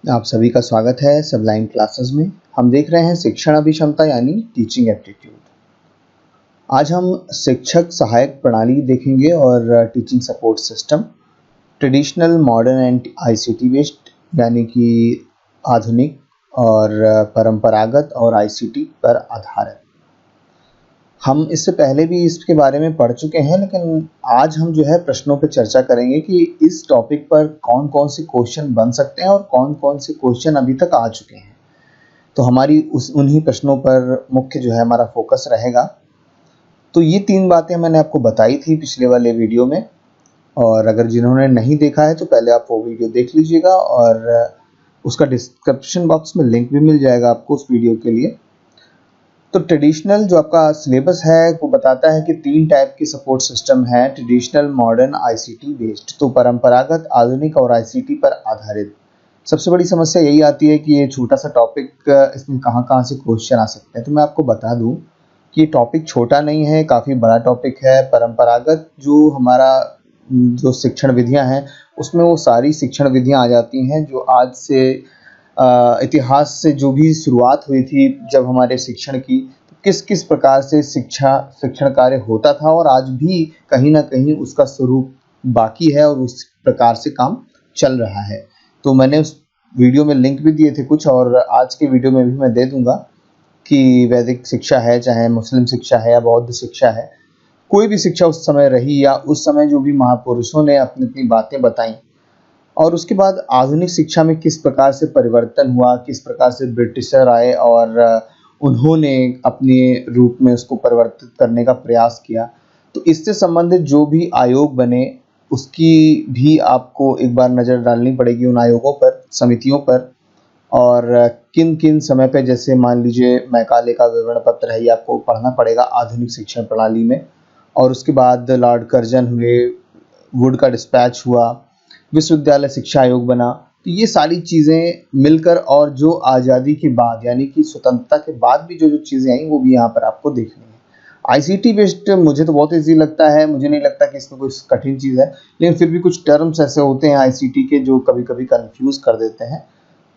आप सभी का स्वागत है सबलाइन क्लासेस में। हम देख रहे हैं शिक्षण अभिक्षमता यानी टीचिंग एप्टीट्यूड। आज हम शिक्षक सहायक प्रणाली देखेंगे और teaching support system, traditional, modern and ICT based यानी कि आधुनिक और परंपरागत और आईसीटी पर आधारित। हम इससे पहले भी इसके बारे में पढ़ चुके हैं, लेकिन आज हम जो है प्रश्नों पर चर्चा करेंगे कि इस टॉपिक पर कौन कौन से क्वेश्चन बन सकते हैं और कौन कौन से क्वेश्चन अभी तक आ चुके हैं। तो हमारी उन्हीं प्रश्नों पर मुख्य जो है हमारा फोकस रहेगा। तो ये 3 बातें मैंने आपको बताई थी पिछले वाले वीडियो में, और अगर जिन्होंने नहीं देखा है तो पहले आप वो वीडियो देख लीजिएगा और उसका डिस्क्रिप्शन बॉक्स में लिंक भी मिल जाएगा आपको उस वीडियो के लिए। तो ट्रेडिशनल जो आपका सिलेबस है वो बताता है कि 3 टाइप के सपोर्ट सिस्टम है, ट्रेडिशनल, मॉडर्न, आईसीटी बेस्ड। तो परंपरागत, आधुनिक और आईसीटी पर आधारित। सबसे बड़ी समस्या यही आती है कि ये छोटा सा टॉपिक, इसमें कहाँ से क्वेश्चन आ सकते हैं। तो मैं आपको बता दूं कि ये टॉपिक छोटा नहीं है, काफ़ी बड़ा टॉपिक है। परंपरागत जो हमारा जो शिक्षण विधियां हैं उसमें वो सारी शिक्षण विधियां आ जाती हैं जो आज से इतिहास से जो भी शुरुआत हुई थी जब हमारे शिक्षण की, तो किस किस प्रकार से शिक्षण कार्य होता था और आज भी कहीं ना कहीं उसका स्वरूप बाकी है और उस प्रकार से काम चल रहा है। तो मैंने उस वीडियो में लिंक भी दिए थे कुछ, और आज के वीडियो में भी मैं दे दूंगा कि वैदिक शिक्षा है, चाहे मुस्लिम शिक्षा है या बौद्ध शिक्षा है, कोई भी शिक्षा उस समय रही या उस समय जो भी महापुरुषों ने अपनी अपनी बातें बताई, और उसके बाद आधुनिक शिक्षा में किस प्रकार से परिवर्तन हुआ, किस प्रकार से ब्रिटिशर आए और उन्होंने अपने रूप में उसको परिवर्तित करने का प्रयास किया। तो इससे संबंधित जो भी आयोग बने उसकी भी आपको एक बार नज़र डालनी पड़ेगी, उन आयोगों पर, समितियों पर, और किन किन समय पे, जैसे मान लीजिए मैकाले का विवरण पत्र है, ये आपको पढ़ना पड़ेगा आधुनिक शिक्षण प्रणाली में। और उसके बाद लॉर्ड कर्जन हुए, वुड का डिस्पैच हुआ, विश्वविद्यालय शिक्षा आयोग बना। तो ये सारी चीज़ें मिलकर, और जो आज़ादी के बाद यानी कि स्वतंत्रता के बाद भी जो जो चीज़ें आई वो भी यहाँ पर आपको देखनी है। आईसीटी बेस्ड मुझे तो बहुत ईजी लगता है, मुझे नहीं लगता कि इसमें कोई कठिन चीज़ है, लेकिन फिर भी कुछ टर्म्स ऐसे होते हैं आईसीटी के जो कभी कभी कंफ्यूज कर देते हैं।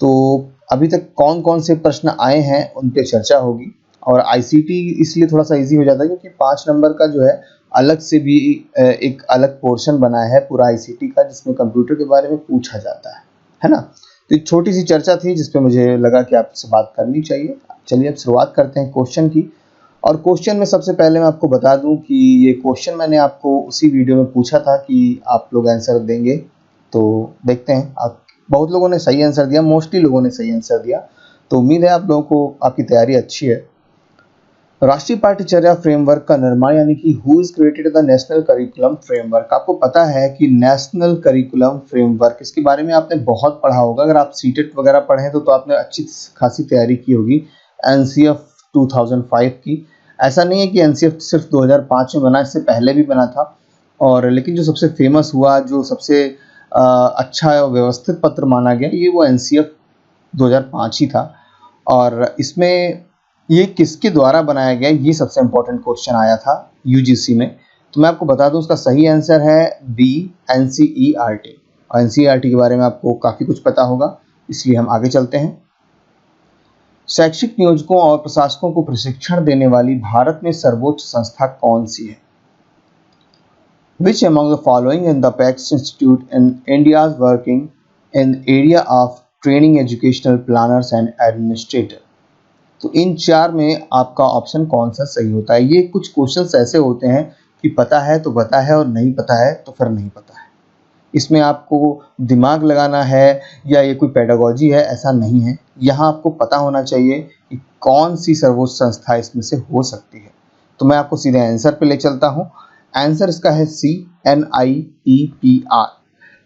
तो अभी तक कौन कौन से प्रश्न आए हैं उन पे चर्चा होगी। और आईसीटी इसलिए थोड़ा सा इजी हो जाता है क्योंकि 5 नंबर का जो है अलग से भी एक अलग पोर्शन बना है पूरा आईसीटी का, जिसमें कंप्यूटर के बारे में पूछा जाता है ना। तो एक छोटी सी चर्चा थी जिसपे मुझे लगा कि आपसे बात करनी चाहिए। चलिए अब शुरुआत करते हैं क्वेश्चन की। और क्वेश्चन में सबसे पहले मैं आपको बता दूं कि ये क्वेश्चन मैंने आपको उसी वीडियो में पूछा था कि आप लोग आंसर देंगे। तो देखते हैं, आप बहुत लोगों ने सही आंसर दिया, मोस्टली लोगों ने सही आंसर दिया। तो उम्मीद है आप लोगों को आपकी तैयारी अच्छी है। राष्ट्रीय पाठ्यचर्या फ्रेमवर्क का निर्माण यानी कि who is created the national curriculum framework. आपको पता है कि नेशनल करिकुलम फ्रेमवर्क, इसके बारे में आपने बहुत पढ़ा होगा। अगर आप सीटेट वगैरह पढ़े तो आपने अच्छी खासी तैयारी की होगी एनसीएफ 2005 की। ऐसा नहीं है कि एनसीएफ सिर्फ 2005 में बना, इससे पहले भी बना था। और लेकिन जो सबसे फेमस हुआ, जो सबसे अच्छा व्यवस्थित पत्र माना गया, ये वो एनसीएफ 2005 ही था। और इसमें ये किसके द्वारा बनाया गया, ये सबसे इम्पोर्टेंट क्वेश्चन आया था यूजीसी में। तो मैं आपको बता दूं, उसका सही आंसर है बी, एनसीईआरटी। और एनसीईआरटी के बारे में आपको काफ़ी कुछ पता होगा, इसलिए हम आगे चलते हैं। शैक्षिक नियोजकों और प्रशासकों को प्रशिक्षण देने वाली भारत में सर्वोच्च संस्था कौन सी है? Which among the following in the Apex Institute in India is working in area of training educational planners and administrator? तो इन 4 में आपका ऑप्शन कौन सा सही होता है? ये कुछ क्वेश्चंस ऐसे होते हैं कि पता है तो पता है और नहीं पता है तो फिर नहीं पता है। इसमें आपको दिमाग लगाना है या ये कोई पेडागोजी है, ऐसा नहीं है। यहाँ आपको पता होना चाहिए कि कौन सी सर्वोच्च संस्था इसमें से हो सकती है। तो मैं आपको सीधे आंसर पे ले चलता हूँ। आंसर इसका है सी, NIEPR।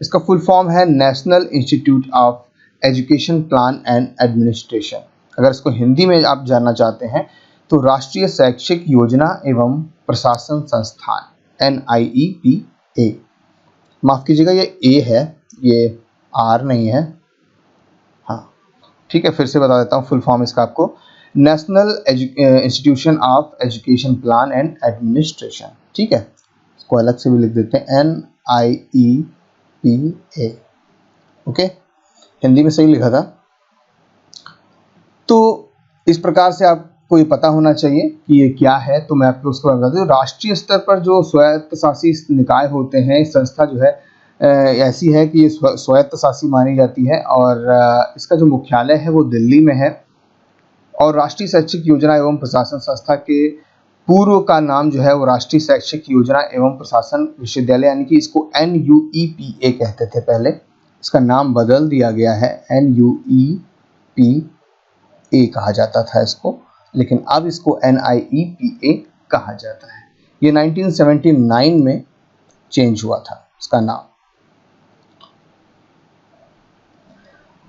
इसका फुल फॉर्म है national institute of education plan and administration. अगर इसको हिंदी में आप जानना चाहते हैं तो राष्ट्रीय शैक्षिक योजना एवं प्रशासन संस्थान, NIEPA। माफ़ कीजिएगा, ये ए है, ये आर नहीं है। हाँ ठीक है, फिर से बता देता हूँ फुल फॉर्म इसका आपको, national institution of education plan and administration. ठीक है, इसको अलग से भी लिख देते हैं, NIEPA। ओके, हिंदी में सही लिखा था। इस प्रकार से आपको ये पता होना चाहिए कि ये क्या है, तो मैं आपको उसको बता दूं। राष्ट्रीय स्तर पर जो स्वायत्त शासी निकाय होते हैं, संस्था जो है ऐसी है कि ये स्वायत्त शासी मानी जाती है और इसका जो मुख्यालय है वो दिल्ली में है। और राष्ट्रीय शैक्षिक योजना एवं प्रशासन संस्था के पूर्व का नाम जो है वो राष्ट्रीय शैक्षिक योजना एवं प्रशासन विश्वविद्यालय, यानी कि इसको NUEPA कहते थे पहले, इसका नाम बदल दिया गया है, NUEPA कहा जाता था इसको, लेकिन अब इसको NIEPA कहा जाता है। ये 1979 में चेंज हुआ था इसका नाम।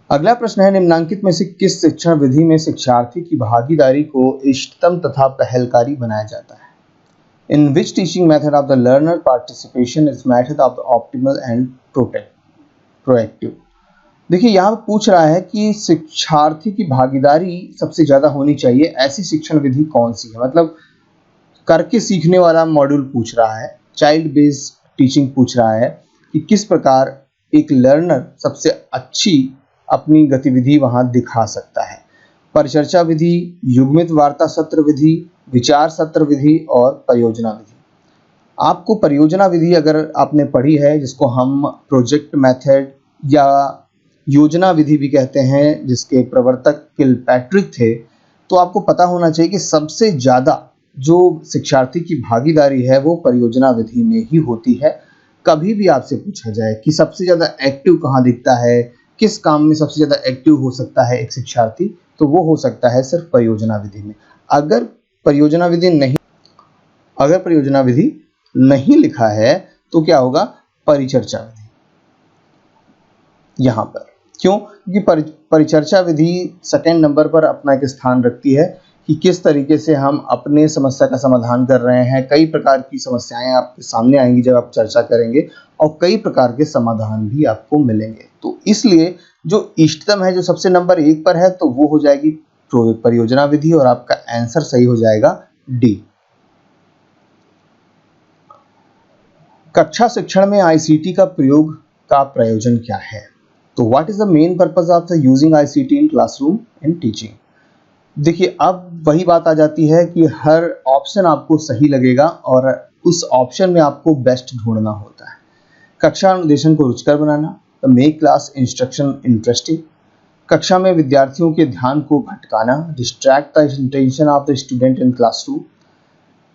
अगला प्रश्न है, निम्नांकित में से किस शिक्षण विधि में शिक्षार्थी की भागीदारी को इष्टतम तथा पहलकारी बनाया जाता है? In which teaching method of the learner participation is method of the optimal and proactive? देखिए यहाँ पूछ रहा है कि शिक्षार्थी की भागीदारी सबसे ज्यादा होनी चाहिए, ऐसी शिक्षण विधि कौन सी है? मतलब करके सीखने वाला मॉड्यूल पूछ रहा है, चाइल्ड बेस्ड टीचिंग पूछ रहा है कि किस प्रकार एक लर्नर सबसे अच्छी अपनी गतिविधि वहां दिखा सकता है। परिचर्चा विधि, युग्मित वार्ता सत्र विधि, विचार सत्र विधि और परियोजना विधि। आपको परियोजना विधि अगर आपने पढ़ी है, जिसको हम प्रोजेक्ट मेथड या योजना विधि भी कहते हैं, जिसके प्रवर्तक किलपैट्रिक थे, तो आपको पता होना चाहिए कि सबसे ज़्यादा जो शिक्षार्थी की भागीदारी है वो परियोजना विधि में ही होती है। कभी भी आपसे पूछा जाए कि सबसे ज़्यादा एक्टिव कहाँ दिखता है, किस काम में सबसे ज़्यादा एक्टिव हो सकता है एक शिक्षार्थी, तो वो हो सकता है सिर्फ परियोजना विधि में। अगर परियोजना विधि नहीं लिखा है तो क्या होगा? परिचर्चा विधि। यहाँ पर क्यों? क्योंकि परिचर्चा विधि सेकंड नंबर पर अपना एक स्थान रखती है कि किस तरीके से हम अपने समस्या का समाधान कर रहे हैं। कई प्रकार की समस्याएं आपके सामने आएंगी जब आप चर्चा करेंगे, और कई प्रकार के समाधान भी आपको मिलेंगे। तो इसलिए जो इष्टतम है, जो सबसे नंबर 1 पर है, तो वो हो जाएगी परियोजना विधि और आपका आंसर सही हो जाएगा डी। कक्षा शिक्षण में ICT का प्रयोग का प्रयोजन क्या है? तो what is the main purpose of the using ICT in classroom in teaching? देखिए अब वही बात आ जाती है कि हर ऑप्शन आपको सही लगेगा और उस ऑप्शन में आपको बेस्ट ढूंढना होता है। कक्षा अनुदेशन को रुचिकर बनाना, मेक क्लास इंस्ट्रक्शन इंटरेस्टिंग। कक्षा में विद्यार्थियों के ध्यान को भटकाना, distract the attention of the student in classroom.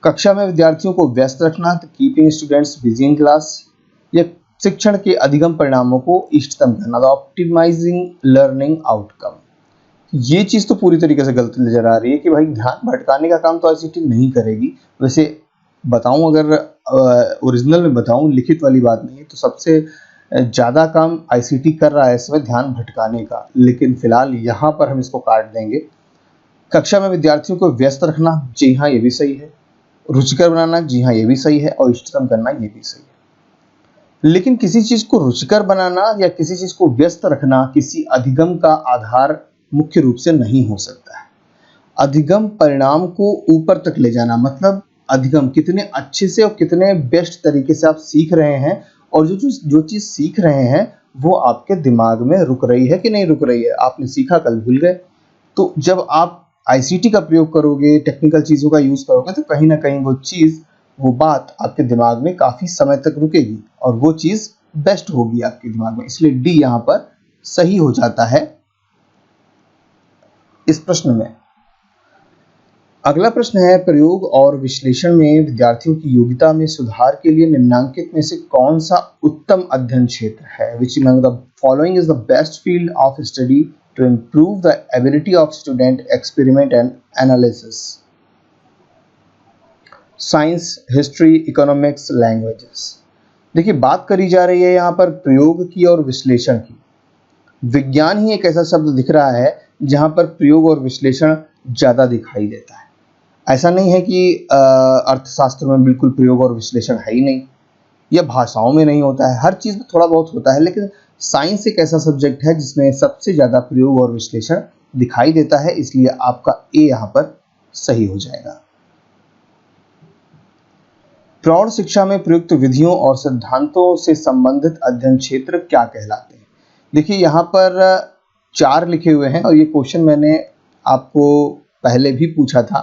कक्षा में विद्यार्थियों को व्यस्त रखना, keeping students busy in class. या शिक्षण के अधिगम परिणामों को इष्टतम करना, ऑप्टिमाइजिंग लर्निंग आउटकम। ये चीज तो पूरी तरीके से गलत नजर आ रही है कि भाई ध्यान भटकाने का काम तो ICT नहीं करेगी। वैसे बताऊं, अगर ओरिजिनल में बताऊं, लिखित वाली बात नहीं है, तो सबसे ज़्यादा काम ICT कर रहा है इसमें ध्यान भटकाने का, लेकिन फिलहाल यहाँ पर हम इसको काट देंगे। कक्षा में विद्यार्थियों को व्यस्त रखना, जी हाँ ये भी सही है। रुचिकर बनाना, जी हाँ ये भी सही है। और इष्टतम करना, ये भी सही है। लेकिन किसी चीज को रुचिकर बनाना या किसी चीज को व्यस्त रखना किसी अधिगम का आधार मुख्य रूप से नहीं हो सकता है। अधिगम परिणाम को ऊपर तक ले जाना, मतलब अधिगम कितने अच्छे से और कितने बेस्ट तरीके से आप सीख रहे हैं, और जो चीज सीख रहे हैं वो आपके दिमाग में रुक रही है कि नहीं रुक रही है। आपने सीखा, कल भूल गए। तो जब आप ICT का प्रयोग करोगे, टेक्निकल चीजों का यूज करोगे, तो कहीं ना कहीं वो बात आपके दिमाग में काफी समय तक रुकेगी और वो चीज बेस्ट होगी आपके दिमाग में। इसलिए डी यहाँ पर सही हो जाता है इस प्रश्न में। अगला प्रश्न है, प्रयोग और विश्लेषण में विद्यार्थियों की योग्यता में सुधार के लिए निम्नांकित में से कौन सा उत्तम अध्ययन क्षेत्र है? Which among the following is the best field of study to improve the ability of student experiment and analysis? Science, history, economics, languages. देखिए बात करी जा रही है यहाँ पर प्रयोग की और विश्लेषण की। विज्ञान ही एक ऐसा शब्द दिख रहा है जहाँ पर प्रयोग और विश्लेषण ज्यादा दिखाई देता है। ऐसा नहीं है कि अर्थशास्त्र में बिल्कुल प्रयोग और विश्लेषण है ही नहीं, या भाषाओं में नहीं होता है, हर चीज में थोड़ा बहुत होता है। लेकिन साइंस एक ऐसा सब्जेक्ट है जिसमें सबसे ज्यादा प्रयोग और विश्लेषण दिखाई देता है, इसलिए आपका ए यहाँ पर सही हो जाएगा। प्रौढ़ शिक्षा में प्रयुक्त विधियों और सिद्धांतों से संबंधित अध्ययन क्षेत्र क्या कहलाते हैं? देखिए यहाँ पर 4 लिखे हुए हैं और ये क्वेश्चन मैंने आपको पहले भी पूछा था,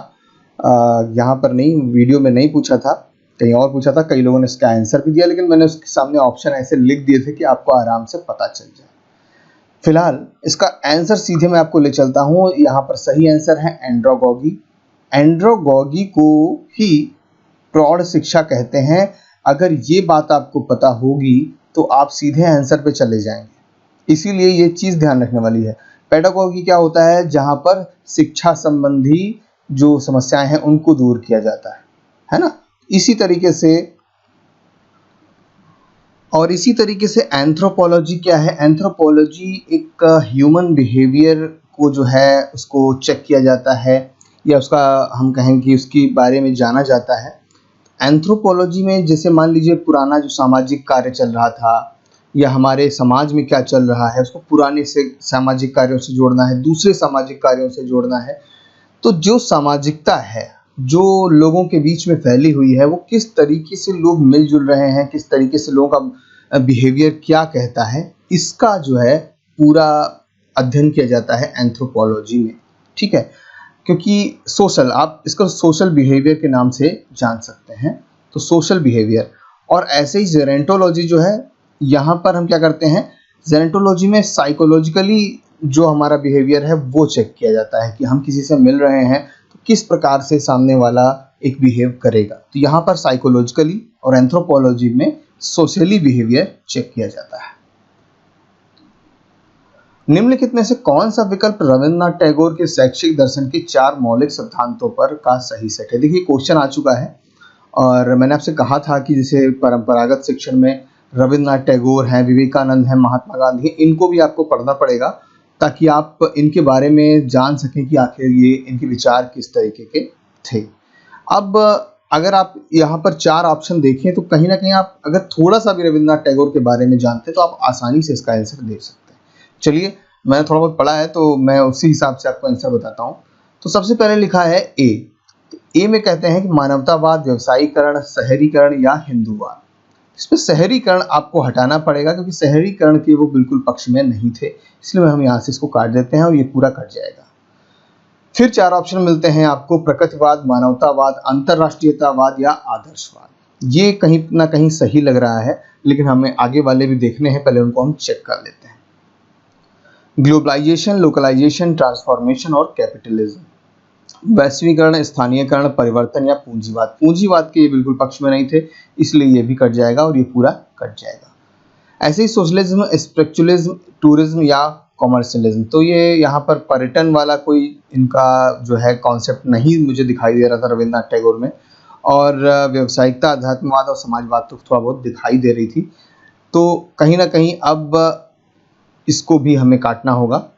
यहाँ पर नहीं, वीडियो में नहीं पूछा था, कहीं और पूछा था। कई लोगों ने इसका आंसर भी दिया, लेकिन मैंने उसके सामने ऑप्शन ऐसे लिख दिए थे कि आपको आराम से पता चल जाए। फिलहाल इसका आंसर सीधे मैं आपको ले चलता हूँ। यहाँ पर सही आंसर है एंड्रोगॉगी। एंड्रोगॉगी को ही प्रौढ़ शिक्षा कहते हैं। अगर ये बात आपको पता होगी तो आप सीधे आंसर पे चले जाएंगे, इसीलिए ये चीज़ ध्यान रखने वाली है। पेडागॉगी क्या होता है? जहाँ पर शिक्षा संबंधी जो समस्याएं हैं उनको दूर किया जाता है ना। इसी तरीके से एंथ्रोपोलॉजी क्या है? एंथ्रोपोलॉजी एक ह्यूमन बिहेवियर को जो है उसको चेक किया जाता है, या उसका हम कहेंगे कि उसके बारे में जाना जाता है। एंथ्रोपोलॉजी में जैसे मान लीजिए पुराना जो सामाजिक कार्य चल रहा था, या हमारे समाज में क्या चल रहा है, उसको पुराने से सामाजिक कार्यों से जोड़ना है, दूसरे सामाजिक कार्यों से जोड़ना है। तो जो सामाजिकता है जो लोगों के बीच में फैली हुई है, वो किस तरीके से लोग मिलजुल रहे हैं, किस तरीके से लोगों का बिहेवियर क्या कहता है, इसका जो है पूरा अध्ययन किया जाता है एंथ्रोपोलॉजी में। ठीक है, क्योंकि सोशल, आप इसको सोशल बिहेवियर के नाम से जान सकते हैं। तो सोशल बिहेवियर, और ऐसे ही जेरेंटोलॉजी जो है, यहाँ पर हम क्या करते हैं, जेरेंटोलॉजी में साइकोलॉजिकली जो हमारा बिहेवियर है वो चेक किया जाता है कि हम किसी से मिल रहे हैं तो किस प्रकार से सामने वाला एक बिहेव करेगा। तो यहाँ पर साइकोलॉजिकली और एंथ्रोपोलॉजी में सोशली बिहेवियर चेक किया जाता है। निम्नलिखित में से कौन सा विकल्प रविन्द्रनाथ टैगोर के शैक्षिक दर्शन के 4 मौलिक सिद्धांतों पर का सही सेट है? देखिए क्वेश्चन आ चुका है, और मैंने आपसे कहा था कि जैसे परंपरागत शिक्षण में रविन्द्रनाथ टैगोर हैं, विवेकानंद हैं, महात्मा गांधी, इनको भी आपको पढ़ना पड़ेगा ताकि आप इनके बारे में जान सकें कि आखिर ये इनके विचार किस तरीके के थे। अब अगर आप यहाँ पर 4 ऑप्शन देखें तो कहीं ना कहीं आप अगर थोड़ा सा भी रविन्द्रनाथ टैगोर के बारे में जानते हैं तो आप आसानी से इसका आंसर दे सकते हैं। चलिए, मैंने थोड़ा बहुत पढ़ा है तो मैं उसी हिसाब से आपको आंसर बताता हूँ। तो सबसे पहले लिखा है ए। ए में कहते हैं कि मानवतावाद, व्यवसायीकरण, शहरीकरण या हिंदूवाद। इसमें शहरीकरण आपको हटाना पड़ेगा क्योंकि शहरीकरण के वो बिल्कुल पक्ष में नहीं थे, इसलिए हम यहाँ से इसको काट देते हैं और ये पूरा कट जाएगा। फिर 4 ऑप्शन मिलते हैं आपको, प्रकृतिवाद, मानवतावाद, अंतरराष्ट्रीयतावाद या आदर्शवाद। ये कहीं ना कहीं सही लग रहा है, लेकिन हमें आगे वाले भी देखने हैं, पहले उनको हम चेक कर लेते हैं। ग्लोबलाइजेशन, लोकलाइजेशन, ट्रांसफॉर्मेशन और कैपिटलिज्म। वैश्वीकरण, स्थानीयकरण, परिवर्तन या पूंजीवाद। पूंजीवाद के ये बिल्कुल पक्ष में नहीं थे, इसलिए ये भी कट जाएगा और ये पूरा कट जाएगा। ऐसे ही सोशलिज्म, स्पिरिचुअलिज्म, टूरिज्म या कॉमर्शियलिज्म। तो ये यहाँ पर पर्यटन वाला कोई इनका जो है कॉन्सेप्ट नहीं मुझे दिखाई दे रहा था रविन्द्रनाथ टैगोर में, और व्यावसायिकता, अध्यात्मवाद और समाजवाद तो थोड़ा बहुत दिखाई दे रही थी। तो कहीं ना कहीं अब इसको भी हमें काटना होगा।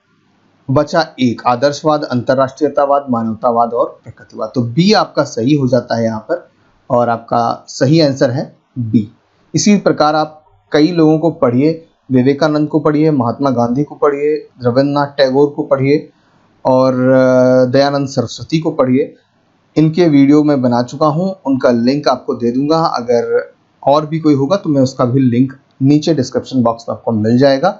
बचा एक, आदर्शवाद, अंतरराष्ट्रीयतावाद, मानवतावाद और प्रकृतिवाद। तो बी आपका सही हो जाता है यहाँ पर, और आपका सही आंसर है बी। इसी प्रकार आप कई लोगों को पढ़िए, विवेकानंद को पढ़िए, महात्मा गांधी को पढ़िए, रविन्द्रनाथ टैगोर को पढ़िए और दयानंद सरस्वती को पढ़िए। इनके वीडियो मैं बना चुका हूँ, उनका लिंक आपको दे दूंगा। अगर और भी कोई होगा तो मैं उसका भी लिंक नीचे डिस्क्रिप्शन बॉक्स में आपको मिल जाएगा।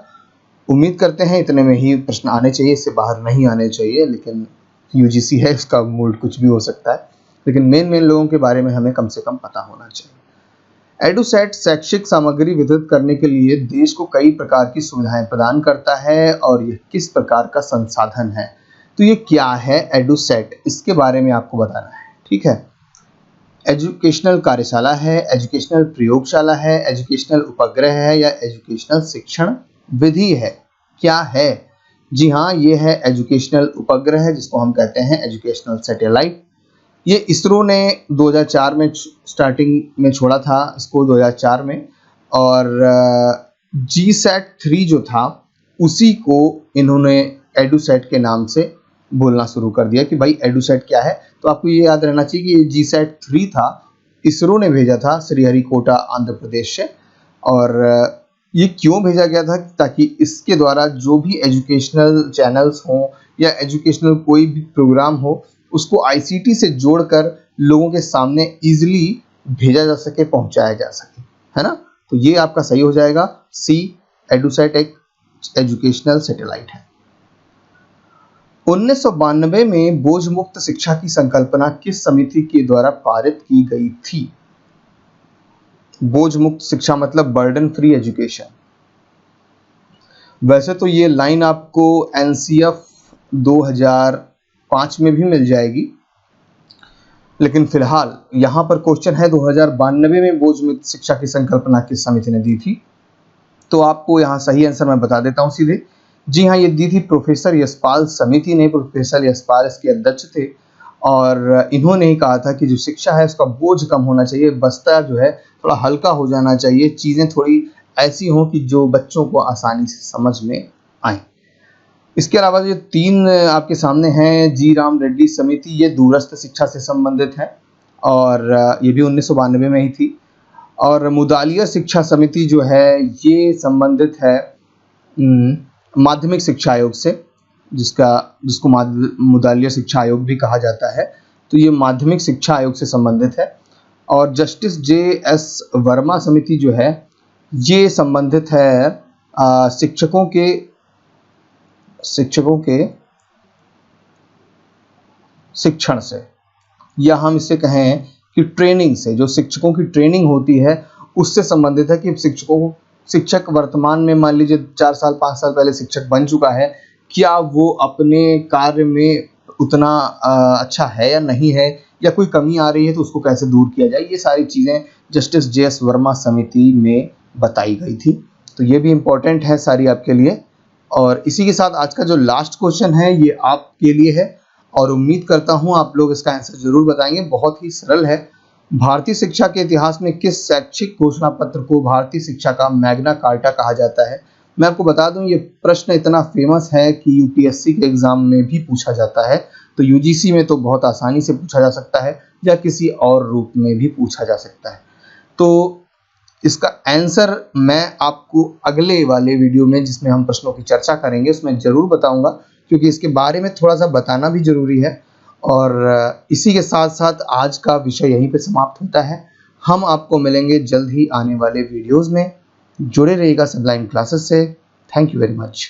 उम्मीद करते हैं इतने में ही प्रश्न आने चाहिए, इससे बाहर नहीं आने चाहिए, लेकिन यूजीसी है, इसका मूड कुछ भी हो सकता है, लेकिन मेन लोगों के बारे में हमें कम से कम पता होना चाहिए। एडुसेट शैक्षिक सामग्री वितरित करने के लिए देश को कई प्रकार की सुविधाएं प्रदान करता है, और यह किस प्रकार का संसाधन है? तो ये क्या है एडुसेट, इसके बारे में आपको बताना है। ठीक है, एजुकेशनल कार्यशाला है, एजुकेशनल प्रयोगशाला है, एजुकेशनल उपग्रह है या एजुकेशनल शिक्षण विधि है? क्या है? जी हाँ, ये है एजुकेशनल उपग्रह, जिसको हम कहते हैं एजुकेशनल सैटेलाइट। ये इसरो ने 2004 में स्टार्टिंग में छोड़ा था इसको, 2004 में, और GSAT-3 जो था उसी को इन्होंने एडुसेट के नाम से बोलना शुरू कर दिया कि भाई एडुसेट क्या है। तो आपको ये याद रहना चाहिए कि ये GSAT-3 था, इसरो ने भेजा था श्रीहरिकोटा आंध्र प्रदेश से। और ये क्यों भेजा गया था? ताकि इसके द्वारा जो भी एजुकेशनल चैनल्स हों या एजुकेशनल कोई भी प्रोग्राम हो, उसको ICT से जोड़कर लोगों के सामने इजीली भेजा जा सके, पहुंचाया जा सके, है ना। तो ये आपका सही हो जाएगा सी, एडुसेट एक एजुकेशनल सैटेलाइट है। 1992 में बोझ मुक्त शिक्षा की संकल्पना किस समिति के द्वारा पारित की गई थी? बोझ मुक्त शिक्षा मतलब बर्डन फ्री एजुकेशन। वैसे तो ये लाइन आपको एनसीएफ 2005 में भी मिल जाएगी, लेकिन फिलहाल यहां पर क्वेश्चन है 2092 में बोझ मुक्त शिक्षा की संकल्पना किस समिति ने दी थी। तो आपको यहाँ सही आंसर मैं बता देता हूँ सीधे। जी हाँ, ये दी थी प्रोफेसर यशपाल समिति ने। प्रोफेसर यशपाल इसके अध्यक्ष थे और इन्होंने ही कहा था कि जो शिक्षा है उसका बोझ कम होना चाहिए, बस्ता जो है थोड़ा हल्का हो जाना चाहिए, चीज़ें थोड़ी ऐसी हों कि जो बच्चों को आसानी से समझ में आए। इसके अलावा जो 3 आपके सामने हैं, जी राम रेड्डी समिति, ये दूरस्थ शिक्षा से संबंधित है और ये भी 1992 में ही थी। और मुदालिया शिक्षा समिति जो है ये संबंधित है माध्यमिक शिक्षा आयोग से, जिसको मुदालिया शिक्षा आयोग भी कहा जाता है। तो ये माध्यमिक शिक्षा आयोग से संबंधित है। और जस्टिस JS वर्मा समिति जो है ये संबंधित है शिक्षकों के शिक्षण से, या हम इसे कहें कि ट्रेनिंग से, जो शिक्षकों की ट्रेनिंग होती है उससे संबंधित है कि शिक्षक वर्तमान में मान लीजिए 4 साल 5 साल पहले शिक्षक बन चुका है, क्या वो अपने कार्य में उतना अच्छा है या नहीं है, या कोई कमी आ रही है तो उसको कैसे दूर किया जाए, ये सारी चीज़ें जस्टिस JS वर्मा समिति में बताई गई थी। तो ये भी इम्पोर्टेंट है सारी आपके लिए। और इसी के साथ आज का जो लास्ट क्वेश्चन है ये आपके लिए है और उम्मीद करता हूँ आप लोग इसका आंसर जरूर बताएंगे। बहुत ही सरल है। भारतीय शिक्षा के इतिहास में किस शैक्षिक घोषणा पत्र को भारतीय शिक्षा का मैग्ना कार्टा कहा जाता है? मैं आपको बता दूं ये प्रश्न इतना फेमस है कि यूपीएससी के एग्जाम में भी पूछा जाता है, तो यूजीसी में तो बहुत आसानी से पूछा जा सकता है या किसी और रूप में भी पूछा जा सकता है। तो इसका आंसर मैं आपको अगले वाले वीडियो में, जिसमें हम प्रश्नों की चर्चा करेंगे, उसमें जरूर बताऊंगा, क्योंकि इसके बारे में थोड़ा सा बताना भी जरूरी है। और इसी के साथ साथ आज का विषय यहीं पे समाप्त होता है। हम आपको मिलेंगे जल्द ही आने वाले वीडियोस में। जुड़े रहिएगा सबलाइन क्लासेस से। Thank you very much.